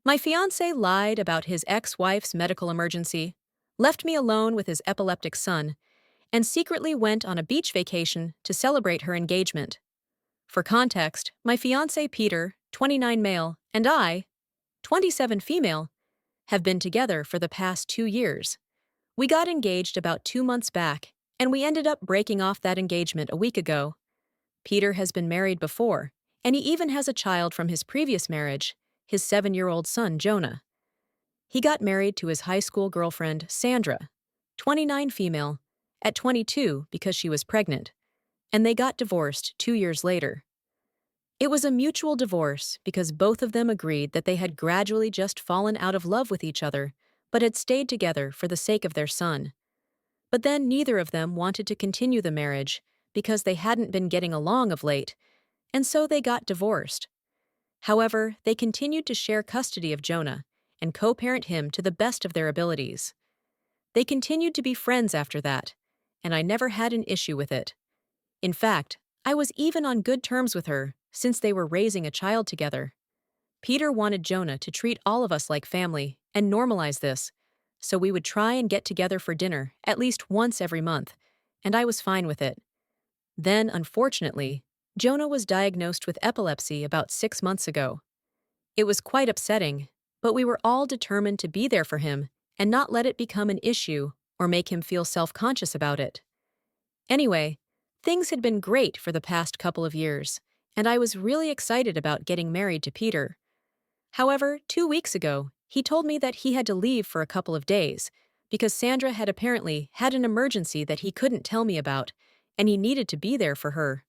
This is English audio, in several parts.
My fiancé lied about his ex-wife's medical emergency, left me alone with his epileptic son, and secretly went on a beach vacation to celebrate her engagement. For context, my fiancé Peter, 29 male, and I, 27 female, have been together for the past 2 years. We got engaged about 2 months back, and we ended up breaking off that engagement a week ago. Peter has been married before, and he even has a child from his previous marriage, his 7-year-old son Jonah. He got married to his high school girlfriend, Sandra, 29 female, at 22 because she was pregnant, and they got divorced 2 years later. It was a mutual divorce because both of them agreed that they had gradually just fallen out of love with each other, but had stayed together for the sake of their son. But then neither of them wanted to continue the marriage because they hadn't been getting along of late, and so they got divorced. However, they continued to share custody of Jonah and co-parent him to the best of their abilities. They continued to be friends after that, and I never had an issue with it. In fact, I was even on good terms with her since they were raising a child together. Peter wanted Jonah to treat all of us like family and normalize this, so we would try and get together for dinner at least once every month, and I was fine with it. Then, unfortunately, Jonah was diagnosed with epilepsy about 6 months ago. It was quite upsetting, but we were all determined to be there for him and not let it become an issue or make him feel self-conscious about it. Anyway, things had been great for the past couple of years, and I was really excited about getting married to Peter. However, 2 weeks ago, he told me that he had to leave for a couple of days because Sandra had apparently had an emergency that he couldn't tell me about, and he needed to be there for her.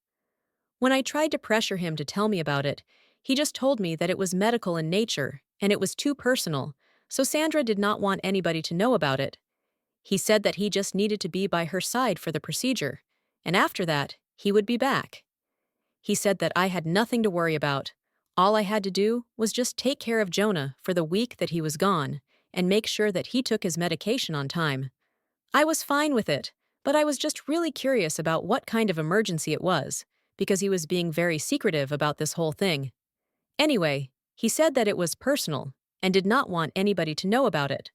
When I tried to pressure him to tell me about it, he just told me that it was medical in nature and it was too personal, so Sandra did not want anybody to know about it. He said that he just needed to be by her side for the procedure, and after that, he would be back. He said that I had nothing to worry about. All I had to do was just take care of Jonah for the week that he was gone and make sure that he took his medication on time. I was fine with it, but I was just really curious about what kind of emergency it was, because he was being very secretive about this whole thing. Anyway, he said that it was personal and did not want anybody to know about it.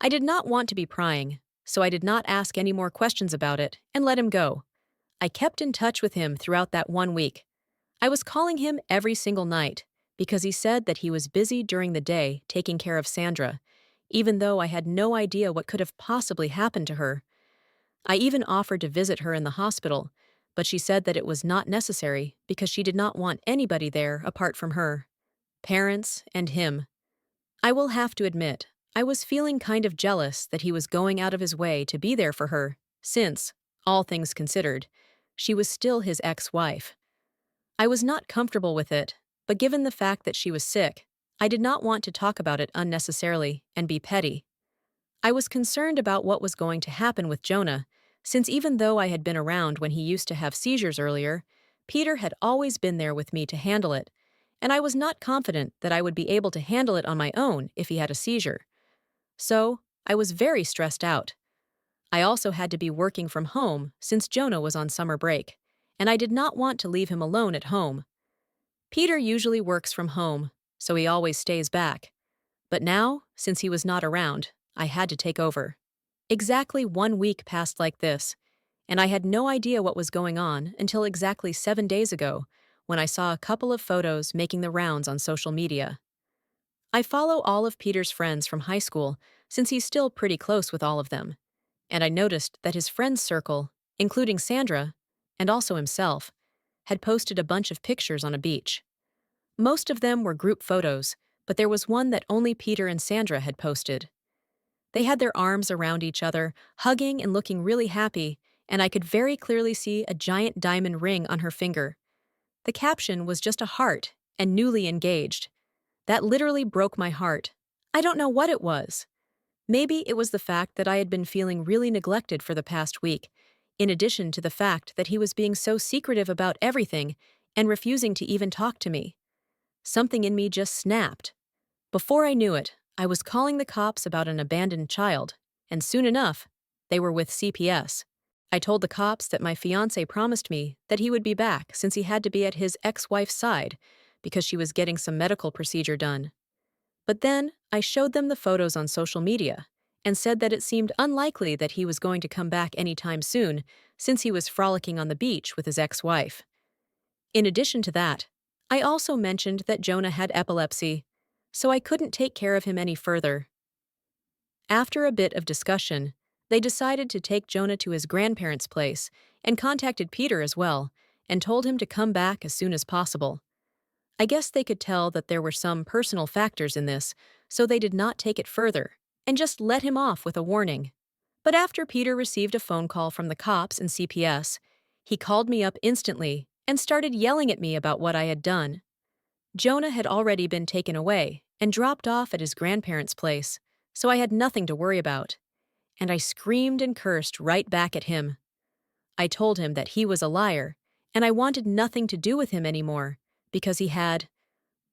I did not want to be prying, so I did not ask any more questions about it and let him go. I kept in touch with him throughout that 1 week. I was calling him every single night because he said that he was busy during the day taking care of Sandra, even though I had no idea what could have possibly happened to her. I even offered to visit her in the hospital, but she said that it was not necessary because she did not want anybody there apart from her, parents, and him. I will have to admit, I was feeling kind of jealous that he was going out of his way to be there for her, since, all things considered, she was still his ex-wife. I was not comfortable with it, but given the fact that she was sick, I did not want to talk about it unnecessarily and be petty. I was concerned about what was going to happen with Jonah, since even though I had been around when he used to have seizures earlier, Peter had always been there with me to handle it, and I was not confident that I would be able to handle it on my own if he had a seizure. So, I was very stressed out. I also had to be working from home since Jonah was on summer break, and I did not want to leave him alone at home. Peter usually works from home, so he always stays back. But now, since he was not around, I had to take over. Exactly 1 week passed like this, and I had no idea what was going on until exactly 7 days ago, when I saw a couple of photos making the rounds on social media. I follow all of Peter's friends from high school since he's still pretty close with all of them, and I noticed that his friends' circle, including Sandra, and also himself, had posted a bunch of pictures on a beach. Most of them were group photos, but there was one that only Peter and Sandra had posted. They had their arms around each other, hugging and looking really happy, and I could very clearly see a giant diamond ring on her finger. The caption was just a heart and newly engaged. That literally broke my heart. I don't know what it was. Maybe it was the fact that I had been feeling really neglected for the past week, in addition to the fact that he was being so secretive about everything and refusing to even talk to me. Something in me just snapped. Before I knew it, I was calling the cops about an abandoned child, and soon enough, they were with CPS. I told the cops that my fiancé promised me that he would be back since he had to be at his ex-wife's side because she was getting some medical procedure done. But then I showed them the photos on social media and said that it seemed unlikely that he was going to come back anytime soon since he was frolicking on the beach with his ex-wife. In addition to that, I also mentioned that Jonah had epilepsy, so I couldn't take care of him any further. After a bit of discussion, they decided to take Jonah to his grandparents' place and contacted Peter as well and told him to come back as soon as possible. I guess they could tell that there were some personal factors in this, so they did not take it further and just let him off with a warning. But after Peter received a phone call from the cops and CPS, he called me up instantly and started yelling at me about what I had done. Jonah had already been taken away and dropped off at his grandparents' place, so I had nothing to worry about. And I screamed and cursed right back at him. I told him that he was a liar, and I wanted nothing to do with him anymore, because he had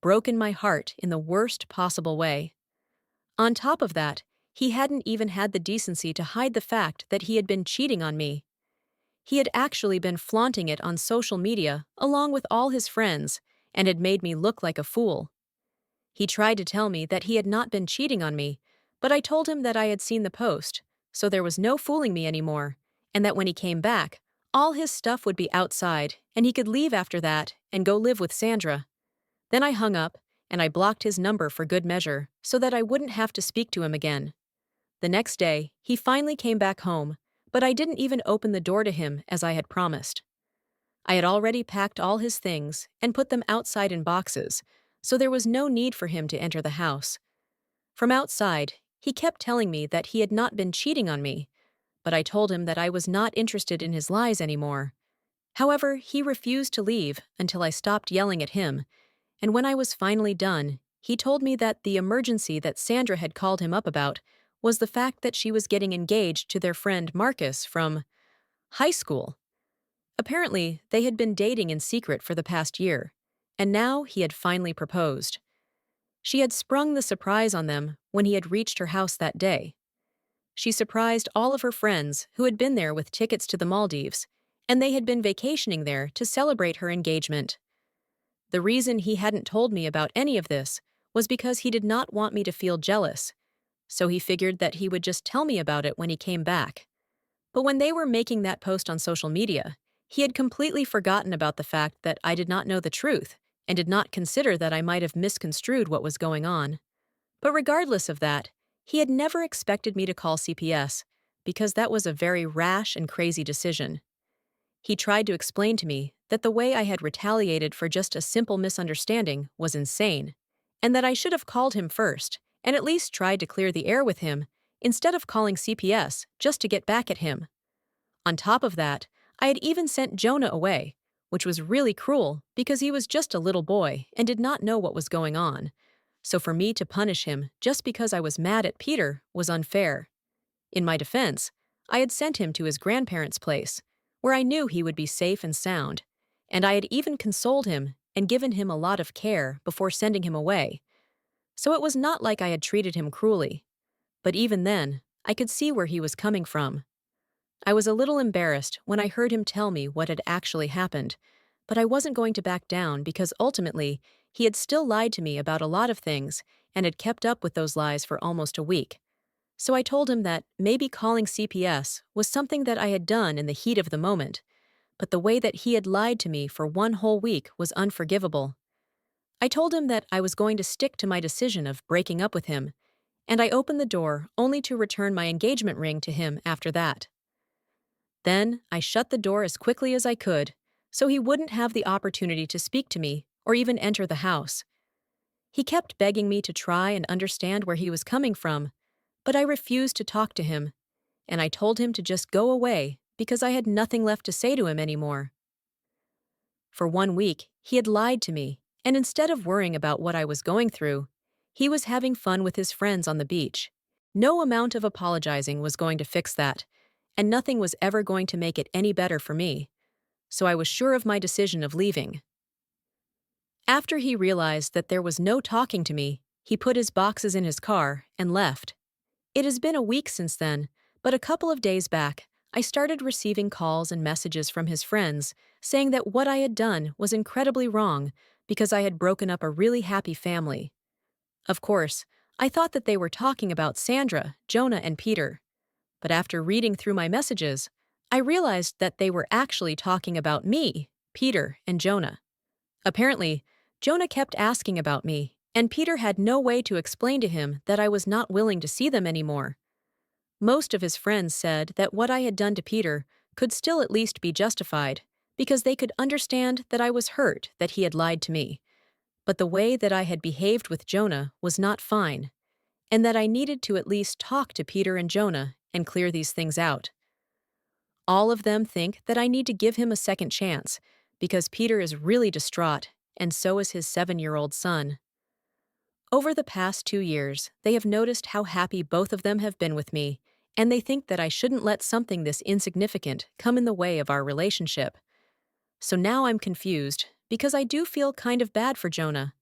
broken my heart in the worst possible way. On top of that, he hadn't even had the decency to hide the fact that he had been cheating on me. He had actually been flaunting it on social media along with all his friends and had made me look like a fool. He tried to tell me that he had not been cheating on me, but I told him that I had seen the post, so there was no fooling me anymore, and that when he came back, all his stuff would be outside and he could leave after that and go live with Sandra. Then I hung up, and I blocked his number for good measure so that I wouldn't have to speak to him again. The next day, he finally came back home, but I didn't even open the door to him as I had promised. I had already packed all his things and put them outside in boxes, so there was no need for him to enter the house. From outside, he kept telling me that he had not been cheating on me, but I told him that I was not interested in his lies anymore. However, he refused to leave until I stopped yelling at him, and when I was finally done, he told me that the emergency that Sandra had called him up about was the fact that she was getting engaged to their friend Marcus from high school. Apparently, they had been dating in secret for the past year, and now he had finally proposed. She had sprung the surprise on them when he had reached her house that day. She surprised all of her friends who had been there with tickets to the Maldives, and they had been vacationing there to celebrate her engagement. The reason he hadn't told me about any of this was because he did not want me to feel jealous, so he figured that he would just tell me about it when he came back. But when they were making that post on social media, he had completely forgotten about the fact that I did not know the truth and did not consider that I might have misconstrued what was going on. But regardless of that, he had never expected me to call CPS because that was a very rash and crazy decision. He tried to explain to me that the way I had retaliated for just a simple misunderstanding was insane, and that I should have called him first and at least tried to clear the air with him instead of calling CPS just to get back at him. On top of that, I had even sent Jonah away, which was really cruel because he was just a little boy and did not know what was going on. So for me to punish him just because I was mad at Peter was unfair. In my defense, I had sent him to his grandparents' place, where I knew he would be safe and sound, and I had even consoled him and given him a lot of care before sending him away. So it was not like I had treated him cruelly. But even then, I could see where he was coming from. I was a little embarrassed when I heard him tell me what had actually happened, but I wasn't going to back down because ultimately, he had still lied to me about a lot of things and had kept up with those lies for almost a week. So I told him that maybe calling CPS was something that I had done in the heat of the moment, but the way that he had lied to me for one whole week was unforgivable. I told him that I was going to stick to my decision of breaking up with him, and I opened the door only to return my engagement ring to him after that. Then I shut the door as quickly as I could, so he wouldn't have the opportunity to speak to me or even enter the house. He kept begging me to try and understand where he was coming from, but I refused to talk to him, and I told him to just go away because I had nothing left to say to him anymore. For 1 week, he had lied to me, and instead of worrying about what I was going through, he was having fun with his friends on the beach. No amount of apologizing was going to fix that, and nothing was ever going to make it any better for me, so I was sure of my decision of leaving. After he realized that there was no talking to me, he put his boxes in his car and left. It has been a week since then, but a couple of days back, I started receiving calls and messages from his friends saying that what I had done was incredibly wrong because I had broken up a really happy family. Of course, I thought that they were talking about Sandra, Jonah, and Peter, but after reading through my messages, I realized that they were actually talking about me, Peter, and Jonah. Apparently, Jonah kept asking about me, and Peter had no way to explain to him that I was not willing to see them anymore. Most of his friends said that what I had done to Peter could still at least be justified, because they could understand that I was hurt that he had lied to me. But the way that I had behaved with Jonah was not fine, and that I needed to at least talk to Peter and Jonah and clear these things out. All of them think that I need to give him a second chance, because Peter is really distraught, and so is his 7-year-old son. Over the past 2 years, they have noticed how happy both of them have been with me, and they think that I shouldn't let something this insignificant come in the way of our relationship. So now I'm confused, because I do feel kind of bad for Jonah.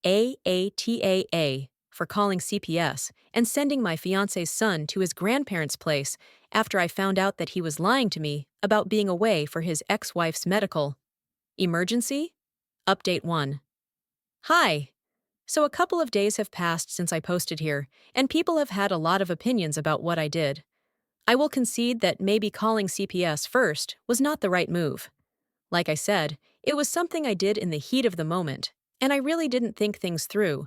AATAA for calling CPS and sending my fiancé's son to his grandparents' place after I found out that he was lying to me about being away for his ex-wife's medical emergency? Update 1. Hi! So a couple of days have passed since I posted here, and people have had a lot of opinions about what I did. I will concede that maybe calling CPS first was not the right move. Like I said, it was something I did in the heat of the moment, and I really didn't think things through.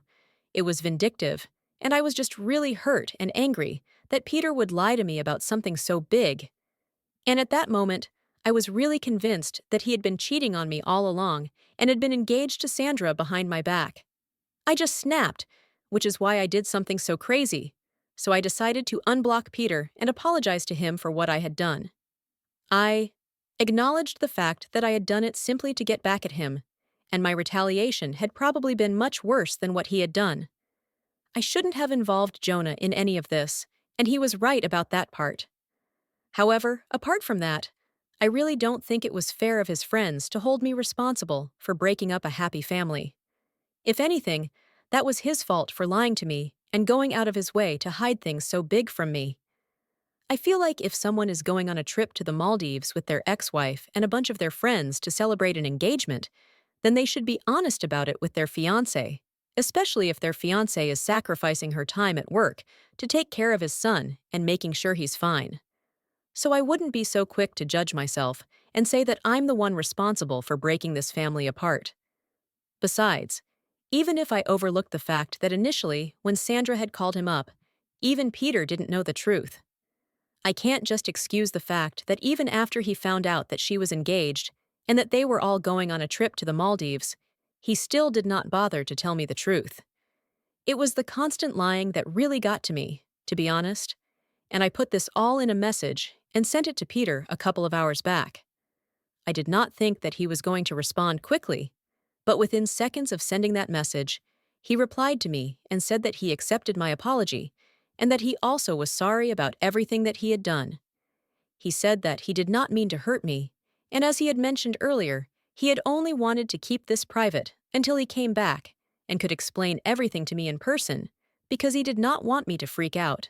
It was vindictive, and I was just really hurt and angry that Peter would lie to me about something so big. And at that moment, I was really convinced that he had been cheating on me all along and had been engaged to Sandra behind my back. I just snapped, which is why I did something so crazy. So I decided to unblock Peter and apologize to him for what I had done. I acknowledged the fact that I had done it simply to get back at him, and my retaliation had probably been much worse than what he had done. I shouldn't have involved Jonah in any of this, and he was right about that part. However, apart from that, I really don't think it was fair of his friends to hold me responsible for breaking up a happy family. If anything, that was his fault for lying to me and going out of his way to hide things so big from me. I feel like if someone is going on a trip to the Maldives with their ex-wife and a bunch of their friends to celebrate an engagement, then they should be honest about it with their fiancé, especially if their fiancé is sacrificing her time at work to take care of his son and making sure he's fine. So I wouldn't be so quick to judge myself and say that I'm the one responsible for breaking this family apart. Besides, even if I overlooked the fact that initially, when Sandra had called him up, even Peter didn't know the truth. I can't just excuse the fact that even after he found out that she was engaged and that they were all going on a trip to the Maldives, he still did not bother to tell me the truth. It was the constant lying that really got to me, to be honest, and I put this all in a message and sent it to Peter a couple of hours back. I did not think that he was going to respond quickly, but within seconds of sending that message, he replied to me and said that he accepted my apology and that he also was sorry about everything that he had done. He said that he did not mean to hurt me, and as he had mentioned earlier, he had only wanted to keep this private until he came back and could explain everything to me in person because he did not want me to freak out.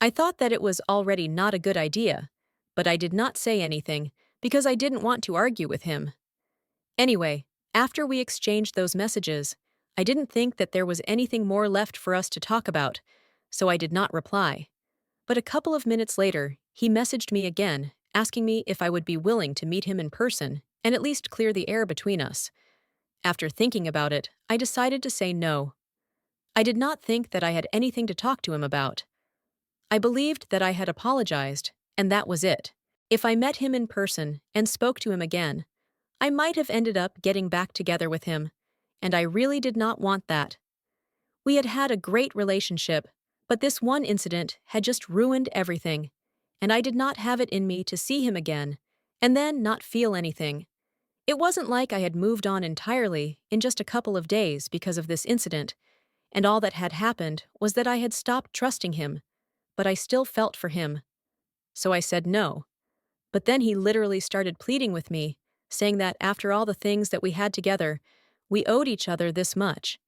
I thought that it was already not a good idea, but I did not say anything because I didn't want to argue with him. Anyway, after we exchanged those messages, I didn't think that there was anything more left for us to talk about, so I did not reply. But a couple of minutes later, he messaged me again, asking me if I would be willing to meet him in person and at least clear the air between us. After thinking about it, I decided to say no. I did not think that I had anything to talk to him about. I believed that I had apologized, and that was it. If I met him in person and spoke to him again, I might have ended up getting back together with him, and I really did not want that. We had had a great relationship, but this one incident had just ruined everything, and I did not have it in me to see him again and then not feel anything. It wasn't like I had moved on entirely in just a couple of days because of this incident, and all that had happened was that I had stopped trusting him, but I still felt for him. So I said no. But then he literally started pleading with me, saying that after all the things that we had together, we owed each other this much.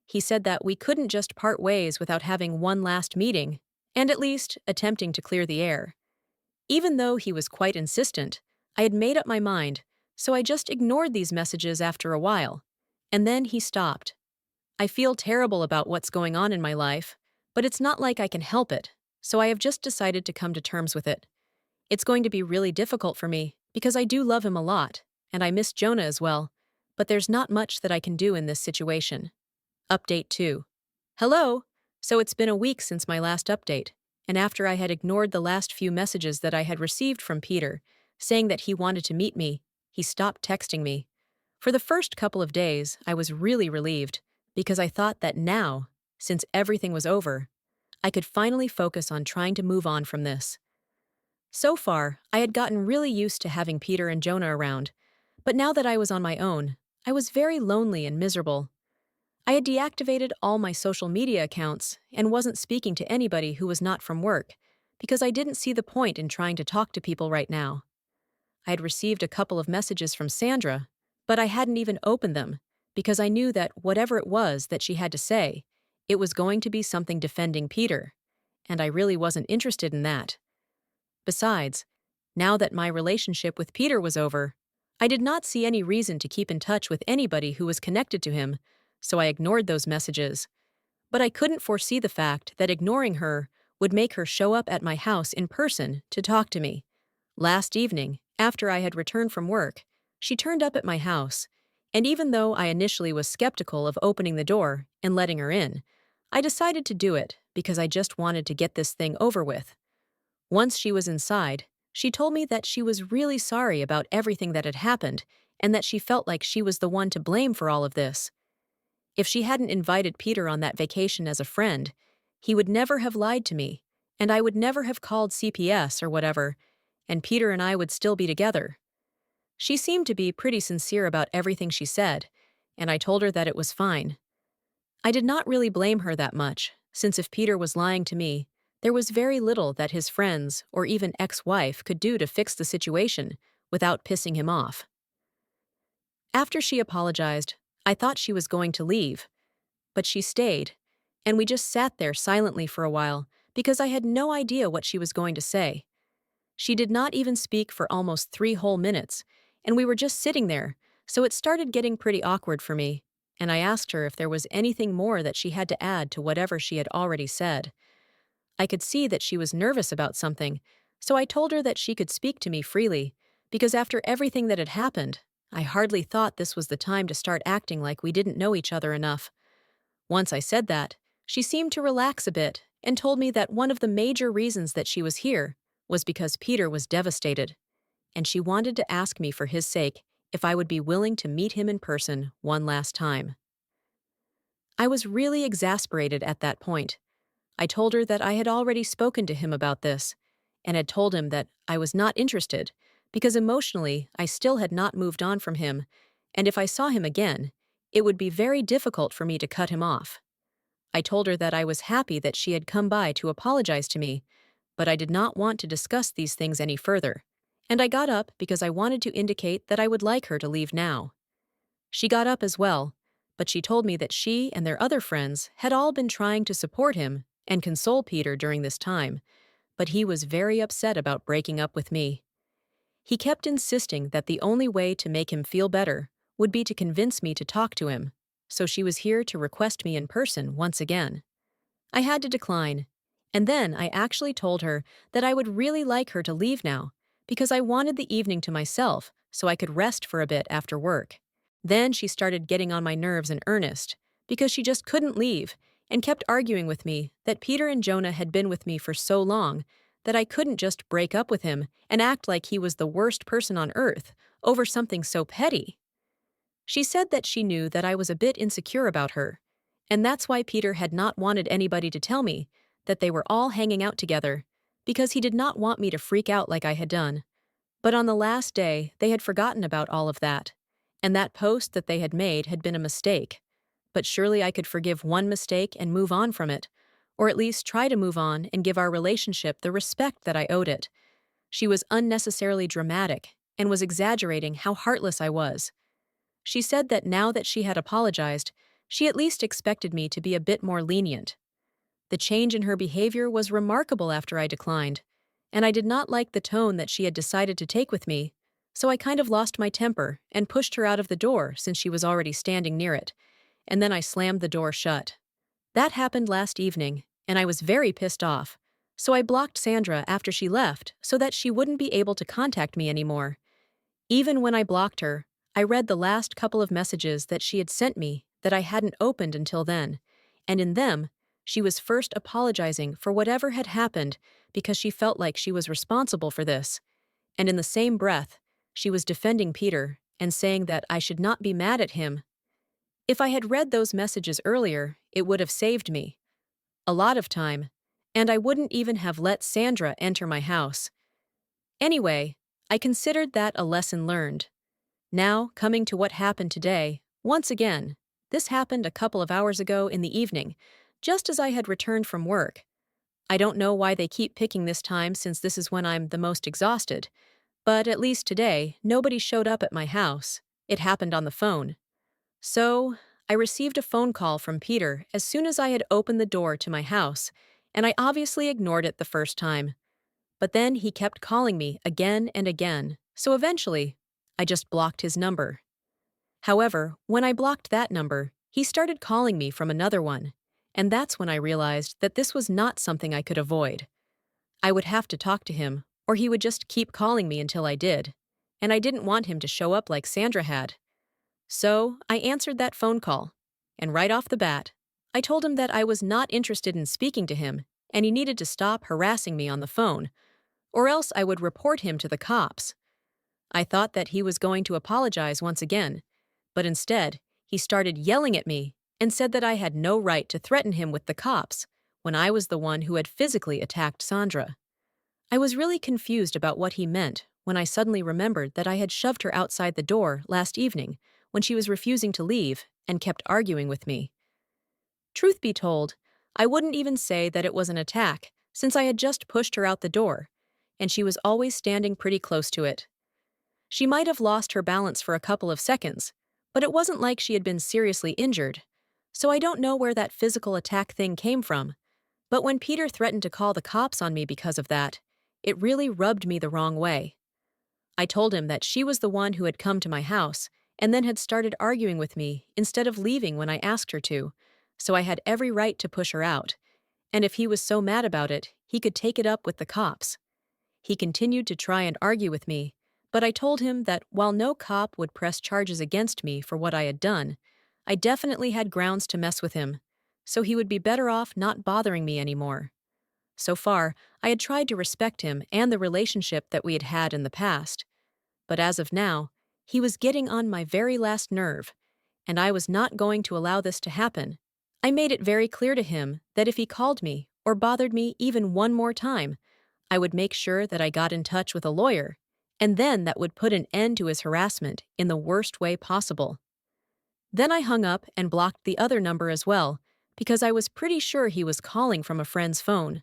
He said that we couldn't just part ways without having one last meeting, and at least attempting to clear the air. Even though he was quite insistent, I had made up my mind, so I just ignored these messages after a while, and then he stopped. I feel terrible about what's going on in my life, but it's not like I can help it, so I have just decided to come to terms with it. It's going to be really difficult for me because I do love him a lot, and I miss Jonah as well, but there's not much that I can do in this situation. Update 2. Hello! So it's been a week since my last update, and after I had ignored the last few messages that I had received from Peter, saying that he wanted to meet me, he stopped texting me. For the first couple of days, I was really relieved, because I thought that now, since everything was over, I could finally focus on trying to move on from this. So far, I had gotten really used to having Peter and Jonah around, but now that I was on my own, I was very lonely and miserable. I had deactivated all my social media accounts and wasn't speaking to anybody who was not from work, because I didn't see the point in trying to talk to people right now. I had received a couple of messages from Sandra, but I hadn't even opened them, because I knew that whatever it was that she had to say, it was going to be something defending Peter, and I really wasn't interested in that. Besides, now that my relationship with Peter was over, I did not see any reason to keep in touch with anybody who was connected to him, so I ignored those messages. But I couldn't foresee the fact that ignoring her would make her show up at my house in person to talk to me. Last evening, after I had returned from work, she turned up at my house, and even though I initially was skeptical of opening the door and letting her in, I decided to do it because I just wanted to get this thing over with. Once she was inside, she told me that she was really sorry about everything that had happened and that she felt like she was the one to blame for all of this. If she hadn't invited Peter on that vacation as a friend, he would never have lied to me, and I would never have called CPS or whatever, and Peter and I would still be together. She seemed to be pretty sincere about everything she said, and I told her that it was fine. I did not really blame her that much, since if Peter was lying to me, there was very little that his friends or even ex-wife could do to fix the situation without pissing him off. After she apologized, I thought she was going to leave, but she stayed, and we just sat there silently for a while because I had no idea what she was going to say. She did not even speak for almost 3 whole minutes, and we were just sitting there, so it started getting pretty awkward for me, and I asked her if there was anything more that she had to add to whatever she had already said. I could see that she was nervous about something, so I told her that she could speak to me freely, because after everything that had happened, I hardly thought this was the time to start acting like we didn't know each other enough. Once I said that, she seemed to relax a bit and told me that one of the major reasons that she was here was because Peter was devastated, and she wanted to ask me for his sake if I would be willing to meet him in person one last time. I was really exasperated at that point. I told her that I had already spoken to him about this, and had told him that I was not interested because emotionally I still had not moved on from him, and if I saw him again, it would be very difficult for me to cut him off. I told her that I was happy that she had come by to apologize to me, but I did not want to discuss these things any further, and I got up because I wanted to indicate that I would like her to leave now. She got up as well, but she told me that she and their other friends had all been trying to support him and console Peter during this time, but he was very upset about breaking up with me. He kept insisting that the only way to make him feel better would be to convince me to talk to him, so she was here to request me in person once again. I had to decline, and then I actually told her that I would really like her to leave now, because I wanted the evening to myself so I could rest for a bit after work. Then she started getting on my nerves in earnest, because she just couldn't leave, and kept arguing with me that Peter and Jonah had been with me for so long that I couldn't just break up with him and act like he was the worst person on earth over something so petty. She said that she knew that I was a bit insecure about her, and that's why Peter had not wanted anybody to tell me that they were all hanging out together, because he did not want me to freak out like I had done. But on the last day, they had forgotten about all of that, and that post that they had made had been a mistake. But surely I could forgive one mistake and move on from it, or at least try to move on and give our relationship the respect that I owed it. She was unnecessarily dramatic and was exaggerating how heartless I was. She said that now that she had apologized, she at least expected me to be a bit more lenient. The change in her behavior was remarkable after I declined, and I did not like the tone that she had decided to take with me, so I kind of lost my temper and pushed her out of the door since she was already standing near it, and then I slammed the door shut. That happened last evening, and I was very pissed off. So I blocked Sandra after she left so that she wouldn't be able to contact me anymore. Even when I blocked her, I read the last couple of messages that she had sent me that I hadn't opened until then, and in them, she was first apologizing for whatever had happened because she felt like she was responsible for this, and in the same breath, she was defending Peter and saying that I should not be mad at him. If I had read those messages earlier, it would have saved me a lot of time, and I wouldn't even have let Sandra enter my house. Anyway, I considered that a lesson learned. Now, coming to what happened today, once again, this happened a couple of hours ago in the evening, just as I had returned from work. I don't know why they keep picking this time since this is when I'm the most exhausted, but at least today, nobody showed up at my house. It happened on the phone. So, I received a phone call from Peter as soon as I had opened the door to my house, and I obviously ignored it the first time. But then he kept calling me again and again, so eventually, I just blocked his number. However, when I blocked that number, he started calling me from another one, and that's when I realized that this was not something I could avoid. I would have to talk to him, or he would just keep calling me until I did, and I didn't want him to show up like Sandra had. So, I answered that phone call, and right off the bat, I told him that I was not interested in speaking to him, and he needed to stop harassing me on the phone, or else I would report him to the cops. I thought that he was going to apologize once again, but instead, he started yelling at me and said that I had no right to threaten him with the cops when I was the one who had physically attacked Sandra. I was really confused about what he meant when I suddenly remembered that I had shoved her outside the door last evening when she was refusing to leave and kept arguing with me. Truth be told, I wouldn't even say that it was an attack since I had just pushed her out the door, and she was always standing pretty close to it. She might have lost her balance for a couple of seconds, but it wasn't like she had been seriously injured, so I don't know where that physical attack thing came from. But when Peter threatened to call the cops on me because of that, it really rubbed me the wrong way. I told him that she was the one who had come to my house and then had started arguing with me instead of leaving when I asked her to, so I had every right to push her out, and if he was so mad about it, he could take it up with the cops. He continued to try and argue with me, but I told him that while no cop would press charges against me for what I had done, I definitely had grounds to mess with him, so he would be better off not bothering me anymore. So far, I had tried to respect him and the relationship that we had had in the past, but as of now, he was getting on my very last nerve, and I was not going to allow this to happen. I made it very clear to him that if he called me or bothered me even one more time, I would make sure that I got in touch with a lawyer, and then that would put an end to his harassment in the worst way possible. Then I hung up and blocked the other number as well, because I was pretty sure he was calling from a friend's phone.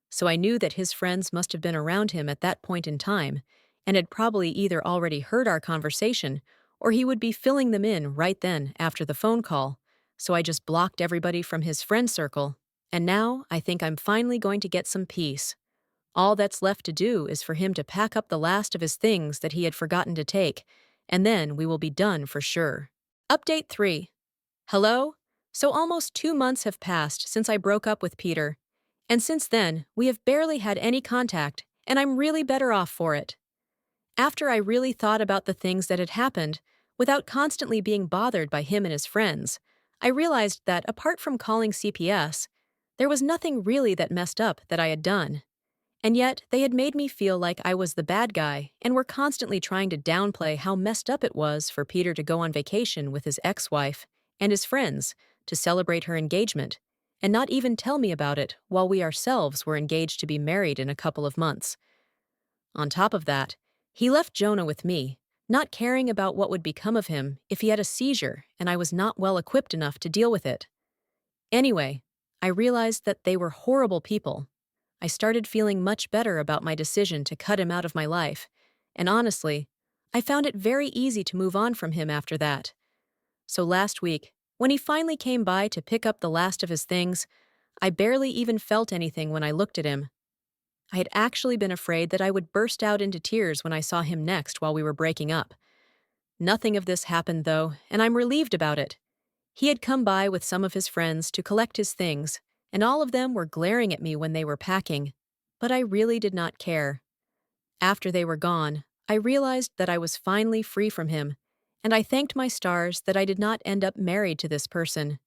So I knew that his friends must have been around him at that point in time, and had probably either already heard our conversation, or he would be filling them in right then after the phone call. So I just blocked everybody from his friend circle, and now I think I'm finally going to get some peace. All that's left to do is for him to pack up the last of his things that he had forgotten to take, and then we will be done for sure. Update 3. Hello? So almost 2 months have passed since I broke up with Peter, and since then, we have barely had any contact, and I'm really better off for it. After I really thought about the things that had happened, without constantly being bothered by him and his friends, I realized that apart from calling CPS, there was nothing really that messed up that I had done. And yet, they had made me feel like I was the bad guy and were constantly trying to downplay how messed up it was for Peter to go on vacation with his ex-wife and his friends to celebrate her engagement, and not even tell me about it while we ourselves were engaged to be married in a couple of months. On top of that, he left Jonah with me, not caring about what would become of him if he had a seizure and I was not well equipped enough to deal with it. Anyway, I realized that they were horrible people. I started feeling much better about my decision to cut him out of my life, and honestly, I found it very easy to move on from him after that. So last week, when he finally came by to pick up the last of his things, I barely even felt anything when I looked at him. I had actually been afraid that I would burst out into tears when I saw him next while we were breaking up. Nothing of this happened, though, and I'm relieved about it. He had come by with some of his friends to collect his things, and all of them were glaring at me when they were packing. But I really did not care. After they were gone, I realized that I was finally free from him, and I thanked my stars that I did not end up married to this person.